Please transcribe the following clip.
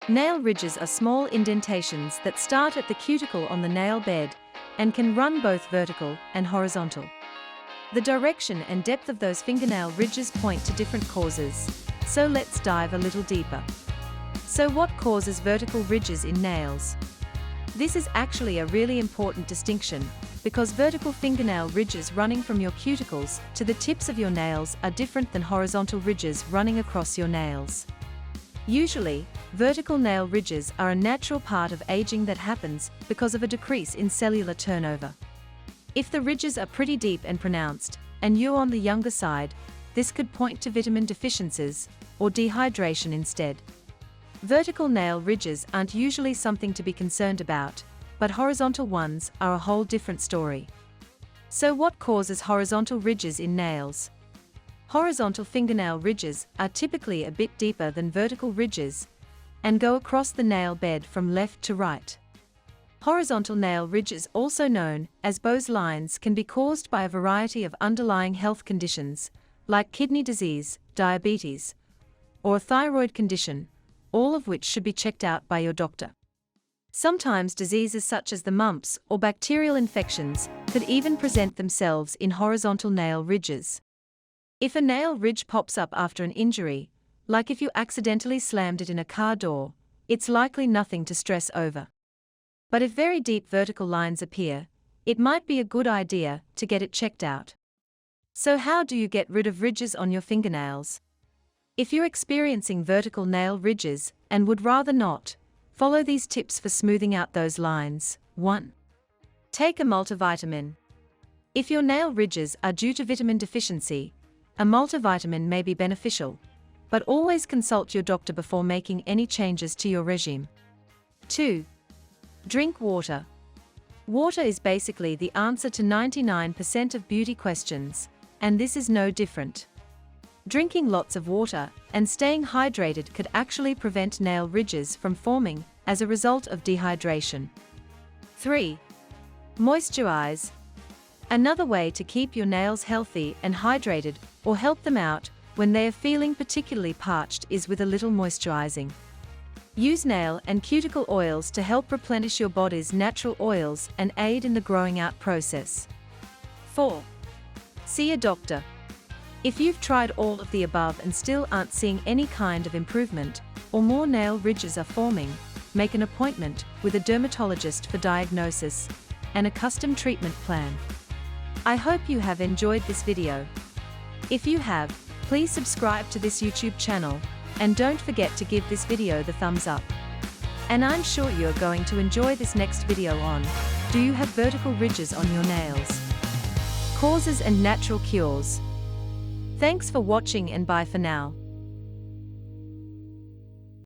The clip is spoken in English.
Nail ridges are small indentations that start at the cuticle on the nail bed and can run both vertical and horizontal. The direction and depth of those fingernail ridges point to different causes, so let's dive a little deeper. So what causes vertical ridges in nails? This is actually a really important distinction, because vertical fingernail ridges running from your cuticles to the tips of your nails are different than horizontal ridges running across your nails. Usually, vertical nail ridges are a natural part of aging that happens because of a decrease in cellular turnover. If the ridges are pretty deep and pronounced, and you're on the younger side, this could point to vitamin deficiencies or dehydration instead. Vertical nail ridges aren't usually something to be concerned about, but horizontal ones are a whole different story. So what causes horizontal ridges in nails? Horizontal fingernail ridges are typically a bit deeper than vertical ridges and go across the nail bed from left to right. Horizontal nail ridges, also known as Bowes lines, can be caused by a variety of underlying health conditions, like kidney disease, diabetes, or a thyroid condition, all of which should be checked out by your doctor. Sometimes diseases such as the mumps or bacterial infections could even present themselves in horizontal nail ridges. If a nail ridge pops up after an injury, like if you accidentally slammed it in a car door, it's likely nothing to stress over. But if very deep vertical lines appear, it might be a good idea to get it checked out. So how do you get rid of ridges on your fingernails? If you're experiencing vertical nail ridges and would rather not, follow these tips for smoothing out those lines. 1. Take a multivitamin. If your nail ridges are due to vitamin deficiency, a multivitamin may be beneficial, but always consult your doctor before making any changes to your regime. 2. Drink water. Water is basically the answer to 99% of beauty questions, and this is no different. Drinking lots of water and staying hydrated could actually prevent nail ridges from forming as a result of dehydration. 3. Moisturize. Another way to keep your nails healthy and hydrated, or help them out when they are feeling particularly parched, is with a little moisturizing. Use nail and cuticle oils to help replenish your body's natural oils and aid in the growing out process. 4. See a doctor. If you've tried all of the above and still aren't seeing any kind of improvement, or more nail ridges are forming, make an appointment with a dermatologist for diagnosis and a custom treatment plan. I hope you have enjoyed this video. If you have, please subscribe to this YouTube channel, and don't forget to give this video the thumbs up. And I'm sure you're going to enjoy this next video on, do you have vertical ridges on your nails? Causes and natural cures. Thanks for watching and bye for now.